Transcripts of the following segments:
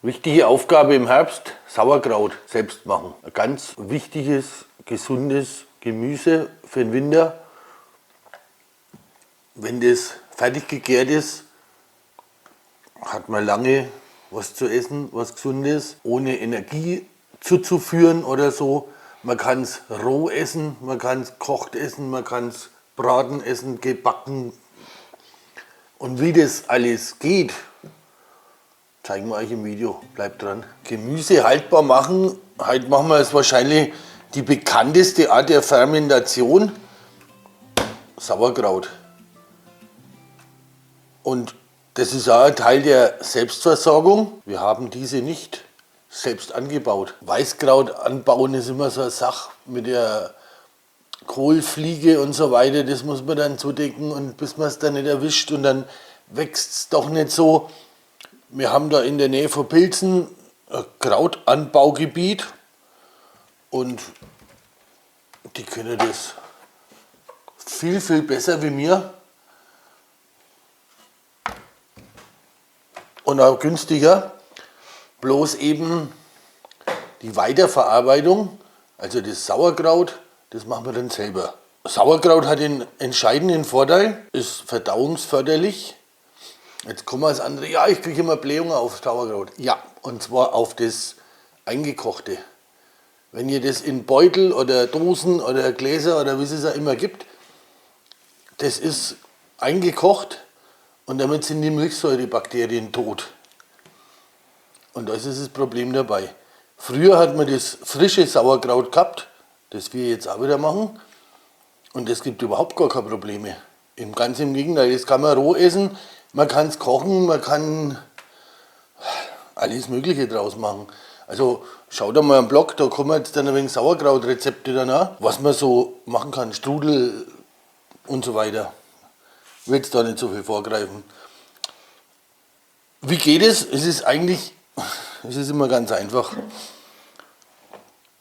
Wichtige Aufgabe im Herbst, Sauerkraut selbst machen. Ein ganz wichtiges, gesundes Gemüse für den Winter. Wenn das fertig gegärt ist, hat man lange was zu essen, was Gesundes, ohne Energie zuzuführen oder so. Man kann es roh essen, man kann es kocht essen, man kann es braten essen, gebacken. Und wie das alles geht, zeigen wir euch im Video. Bleibt dran. Gemüse haltbar machen. Heute machen wir es wahrscheinlich die bekannteste Art der Fermentation. Sauerkraut. Und das ist auch ein Teil der Selbstversorgung. Wir haben diese nicht selbst angebaut. Weißkraut anbauen ist immer so eine Sache mit der Kohlfliege und so weiter. Das muss man dann zudecken und bis man es dann nicht erwischt und dann wächst es doch nicht so. Wir haben da in der Nähe von Pilzen ein Krautanbaugebiet und die können das viel, viel besser wie mir und auch günstiger. Bloß eben die Weiterverarbeitung, also das Sauerkraut, das machen wir dann selber. Sauerkraut hat den entscheidenden Vorteil, ist verdauungsförderlich. Jetzt kommen wir als andere, ja, ich kriege immer Blähungen auf Sauerkraut. Ja, und zwar auf das Eingekochte. Wenn ihr das in Beutel oder Dosen oder Gläser oder wie es auch immer gibt, das ist eingekocht und damit sind die Milchsäurebakterien tot. Und das ist das Problem dabei. Früher hat man das frische Sauerkraut gehabt, das wir jetzt auch wieder machen. Und es gibt überhaupt gar keine Probleme. Ganz im Gegenteil, das kann man roh essen. Man kann es kochen, man kann alles Mögliche draus machen. Also schaut da mal am Blog, da kommen jetzt dann ein wenig Sauerkrautrezepte danach, was man so machen kann, Strudel und so weiter. Ich will jetzt da nicht so viel vorgreifen. Wie geht es? Es ist immer ganz einfach.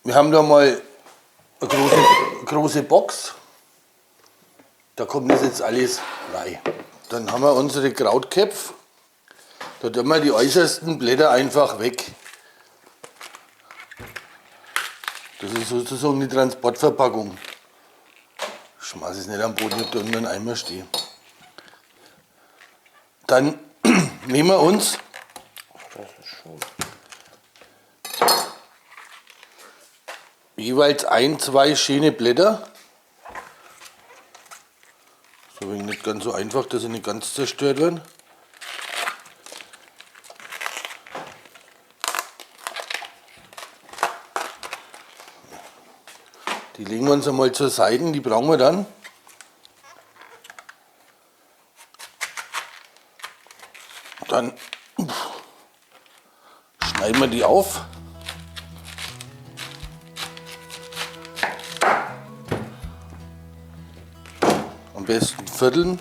Wir haben da mal eine große Box, da kommt das jetzt alles rein. Dann haben wir unsere Krautköpfe. Da tun wir die äußersten Blätter einfach weg. Das ist sozusagen die Transportverpackung. Ich schmeiße es nicht am Boden, ich habe da unten einen Eimer stehen. Dann nehmen wir uns jeweils 1-2 schöne Blätter. So nicht ganz so einfach, dass sie nicht ganz zerstört werden. Die legen wir uns einmal zur Seite, die brauchen wir dann. Dann schneiden wir die auf. Am besten vierteln.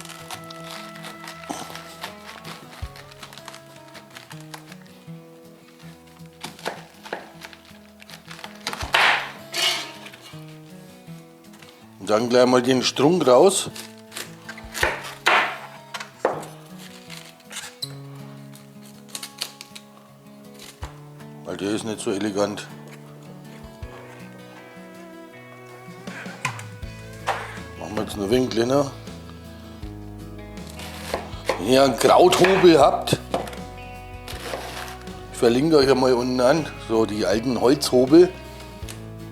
Und dann gleich mal den Strunk raus. Weil der ist nicht so elegant. Machen wir jetzt nur ein wenig kleiner. Wenn ihr einen Krauthobel habt, ich verlinke euch einmal unten an, so die alten Holzhobel,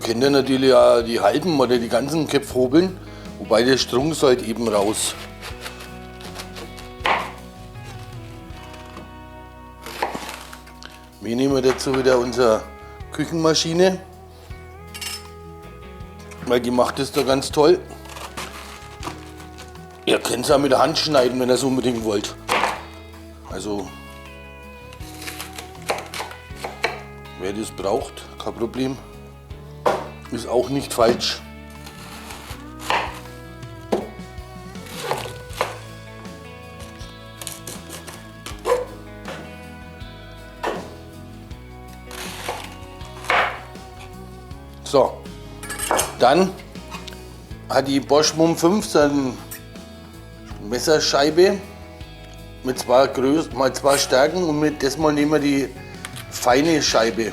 könnt ihr natürlich auch die halben oder die ganzen Köpfe hobeln, wobei der Strunk sollte eben raus. Wir nehmen dazu wieder unsere Küchenmaschine, weil die macht das da ganz toll. Ihr könnt es auch mit der Hand schneiden, wenn ihr es unbedingt wollt. Also, wer das braucht, kein Problem. Ist auch nicht falsch. So, dann hat die Bosch Mum 5 so eine Messerscheibe mit zwei Größen, mal zwei Stärken und mit das mal nehmen wir die feine Scheibe.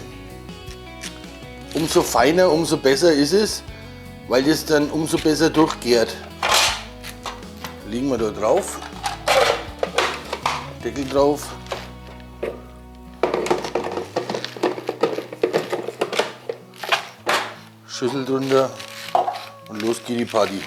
Umso feiner, umso besser ist es, weil das dann umso besser durchgärt. Legen wir da drauf, Deckel drauf. Schüssel drunter und los geht die Party.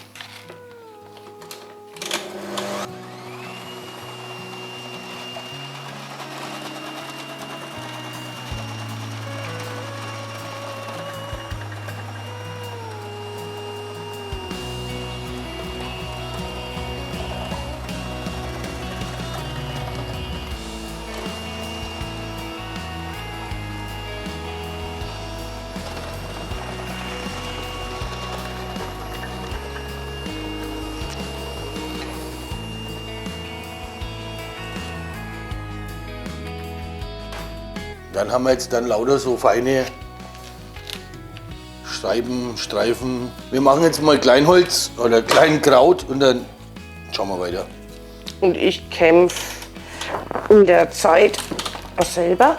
Dann haben wir jetzt dann lauter so feine Streifen. Wir machen jetzt mal Kleinholz oder Kleinkraut und dann schauen wir weiter. Und ich kämpfe in der Zeit selber.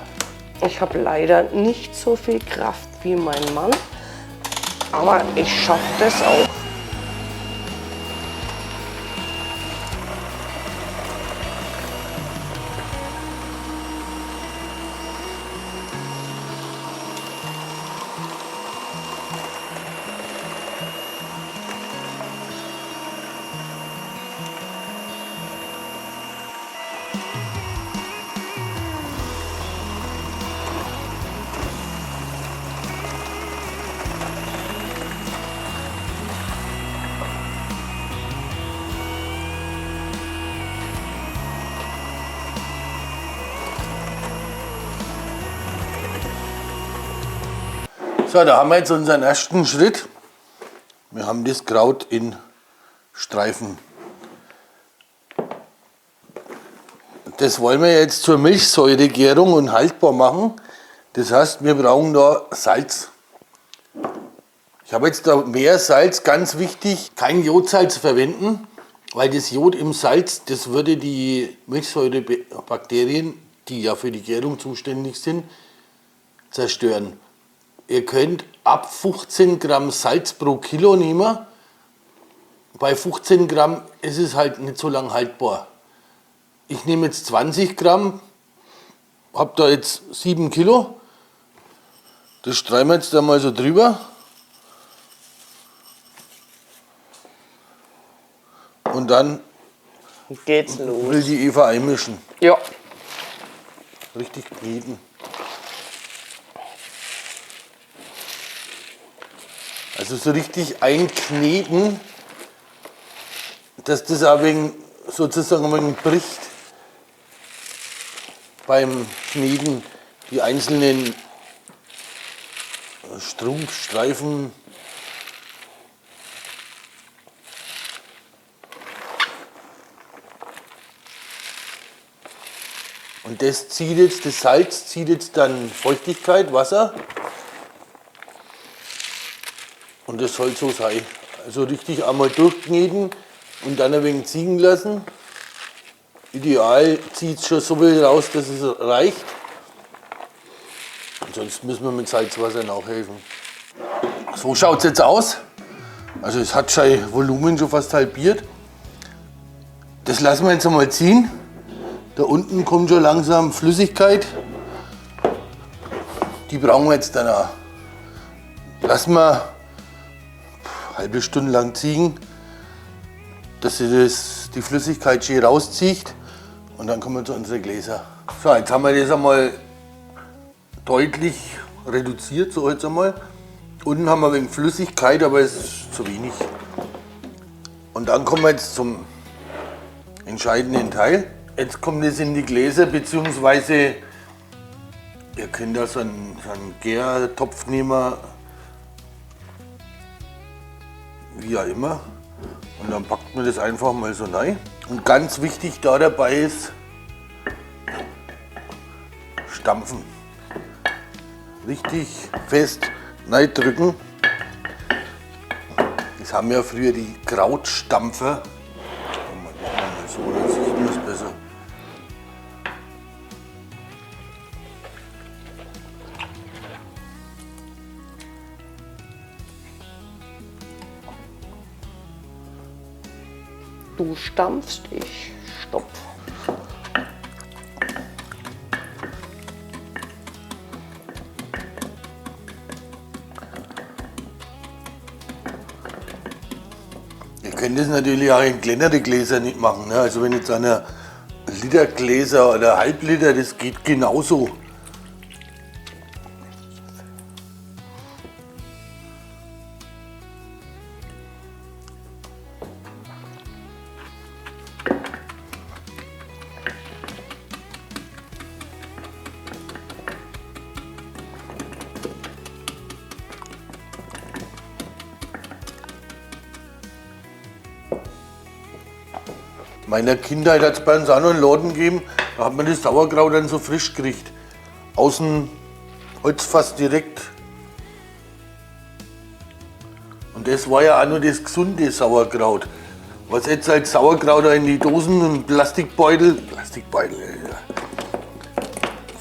Ich habe leider nicht so viel Kraft wie mein Mann, aber ich schaffe das auch. So, da haben wir jetzt unseren ersten Schritt. Wir haben das Kraut in Streifen. Das wollen wir jetzt zur Milchsäuregärung und haltbar machen. Das heißt, wir brauchen da Salz. Ich habe jetzt da mehr Salz, ganz wichtig, kein Jodsalz verwenden, weil das Jod im Salz, das würde die Milchsäurebakterien, die ja für die Gärung zuständig sind, zerstören. Ihr könnt ab 15 Gramm Salz pro Kilo nehmen. Bei 15 Gramm ist es halt nicht so lang haltbar. Ich nehme jetzt 20 Gramm, habe da jetzt 7 Kilo. Das streichen wir jetzt da mal so drüber. Und dann Geht's los. will die Eva einmischen. Ja. Richtig kneten. Also so richtig einkneten, dass das auch sozusagen ein wenig bricht beim Kneten, die einzelnen Strumpfstreifen. Und das Salz zieht jetzt dann Feuchtigkeit, Wasser. Und das soll so sein. Also richtig einmal durchkneten und dann ein wenig ziehen lassen. Ideal zieht es schon so viel raus, dass es reicht. Ansonsten müssen wir mit Salzwasser nachhelfen. So schaut es jetzt aus. Also es hat sein Volumen schon fast halbiert. Das lassen wir jetzt einmal ziehen. Da unten kommt schon langsam Flüssigkeit. Die brauchen wir jetzt dann auch. Lassen wir halbe Stunde lang ziehen, dass sie die Flüssigkeit schön rauszieht und dann kommen wir zu unseren Gläsern. So, jetzt haben wir das einmal deutlich reduziert, so jetzt einmal. Unten haben wir ein wenig Flüssigkeit, aber es ist zu wenig. Und dann kommen wir jetzt zum entscheidenden Teil. Jetzt kommt es in die Gläser, beziehungsweise ihr könnt da so einen Gärtopf nehmen, wie auch immer. Und dann packt man das einfach mal so rein. Und ganz wichtig da dabei ist, stampfen. Richtig fest reindrücken. Das haben ja früher die Krautstampfer. Machen wir mal so, dann sieht man es besser. Du stampfst, ich stopf. Ihr könnt das natürlich auch in kleinere Gläser nicht machen. Ne? Also wenn jetzt einer Litergläser oder Halbliter, das geht genauso. Meiner Kindheit hat es bei uns auch noch einen Laden gegeben, da hat man das Sauerkraut dann so frisch gekriegt. Außen Holzfass direkt. Und das war ja auch nur das gesunde Sauerkraut. Was jetzt als Sauerkraut in die Dosen und Plastikbeutel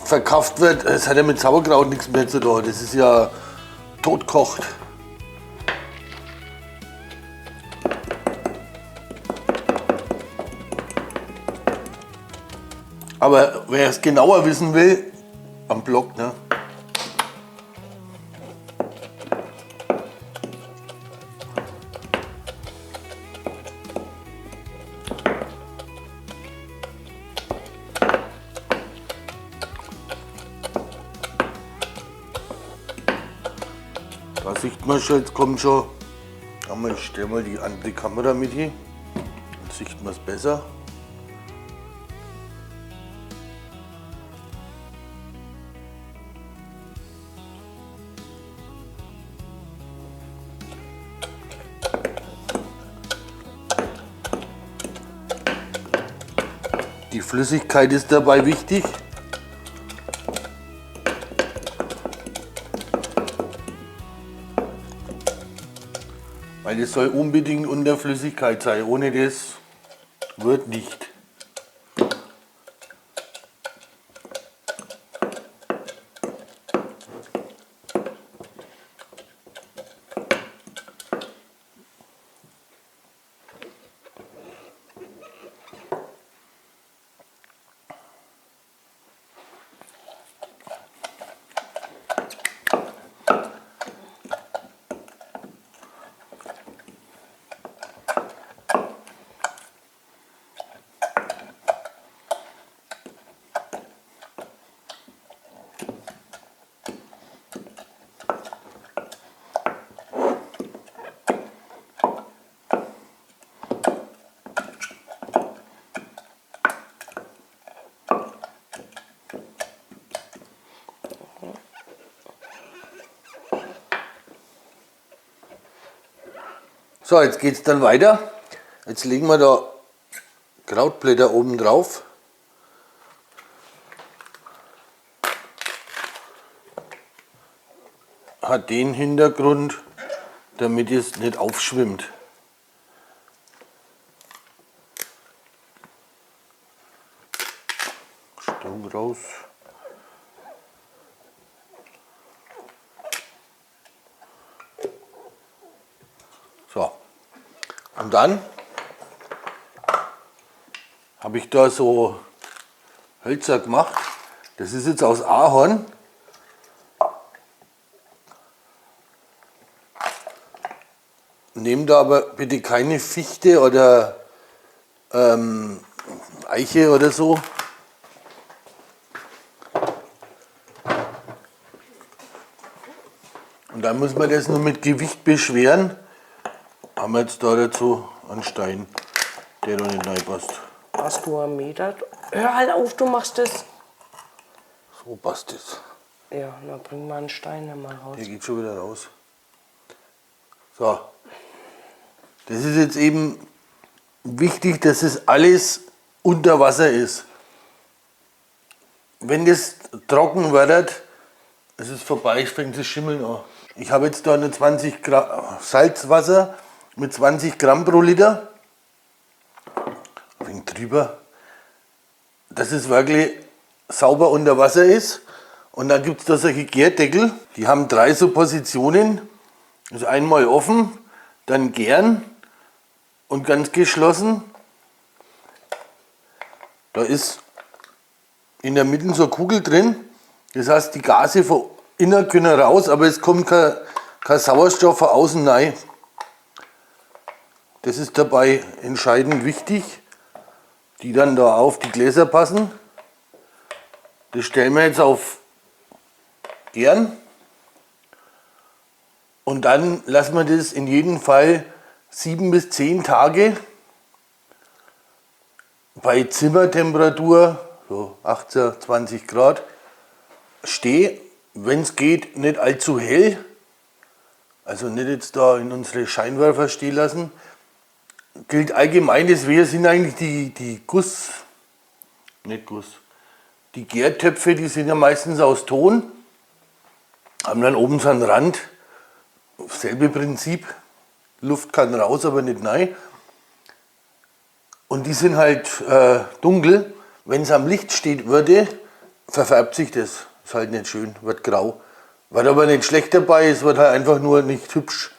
verkauft wird, das hat ja mit Sauerkraut nichts mehr zu tun. Das ist ja totkocht. Aber wer es genauer wissen will, am Blog, ne? Da sieht man schon, jetzt kommt schon. Ich stelle mal die andere Kamera mit hier. Dann sieht man es besser. Die Flüssigkeit ist dabei wichtig. Weil es soll unbedingt unter Flüssigkeit sein. Ohne das wird nicht. So, jetzt geht es dann weiter. Jetzt legen wir da Krautblätter oben drauf. Hat den Hintergrund, damit es nicht aufschwimmt. Strom raus. So, und dann habe ich da so Hölzer gemacht. Das ist jetzt aus Ahorn. Nehmt da aber bitte keine Fichte oder Eiche oder so. Und dann muss man das nur mit Gewicht beschweren. Haben wir jetzt da dazu einen Stein, der da nicht reinpasst. Hast du einen Meter? Hör halt auf, du machst es. So passt es. Ja, dann bring mal einen Stein mal raus. Der geht schon wieder raus. So. Das ist jetzt eben wichtig, dass es alles unter Wasser ist. Wenn das trocken wird, ist es vorbei, fängt das Schimmeln an. Ich habe jetzt da eine 20 Gramm Salzwasser mit 20 Gramm pro Liter. Ein wenig drüber. Dass es wirklich sauber unter Wasser ist. Und dann gibt es da solche Gärdeckel. Die haben 3 so Positionen. Also einmal offen, dann gären und ganz geschlossen. Da ist in der Mitte so eine Kugel drin. Das heißt, die Gase von innen können raus, aber es kommt kein Sauerstoff von außen rein. Das ist dabei entscheidend wichtig, die dann da auf die Gläser passen. Das stellen wir jetzt auf Gären. Und dann lassen wir das in jedem Fall 7 bis 10 Tage bei Zimmertemperatur, so 18, 20 Grad, stehen. Wenn es geht, nicht allzu hell. Also nicht jetzt da in unsere Scheinwerfer stehen lassen. Gilt allgemein, das sind eigentlich die die Gärtöpfe, die sind ja meistens aus Ton, haben dann oben so einen Rand, selbe Prinzip, Luft kann raus, aber nicht rein. Und die sind halt dunkel, wenn es am Licht steht würde, verfärbt sich das, ist halt nicht schön, wird grau. Wird aber nicht schlecht dabei, es wird halt einfach nur nicht hübsch.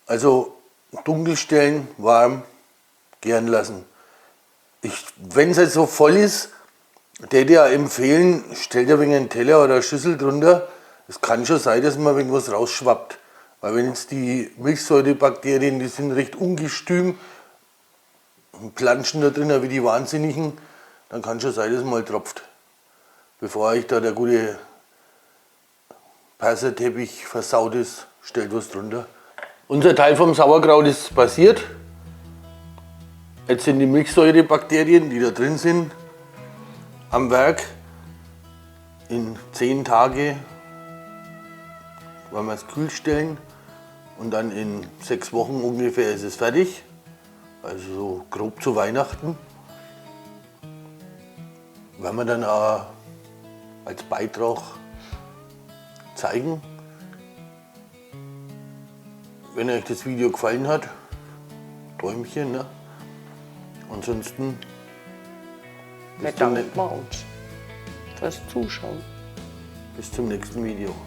Also dunkel stellen, warm, gären lassen. Wenn es jetzt so voll ist, würde ich ja empfehlen, stellt ein wenig einen Teller oder eine Schüssel drunter. Es kann schon sein, dass mal irgendwas rausschwappt. Weil wenn jetzt die Milchsäurebakterien, die sind recht ungestüm und planschen da drin wie die Wahnsinnigen, dann kann schon sein, dass mal tropft. Bevor euch da der gute Perserteppich versaut ist, stellt was drunter. Unser Teil vom Sauerkraut ist passiert. Jetzt sind die Milchsäurebakterien, die da drin sind, am Werk. In 10 Tage wollen wir es kühl stellen und dann in 6 Wochen ungefähr ist es fertig. Also so grob zu Weihnachten. Werden wir dann auch als Beitrag zeigen. Wenn euch das Video gefallen hat, Däumchen, ne? Ansonsten Bedanken wir uns fürs Zuschauen. bis zum nächsten Video.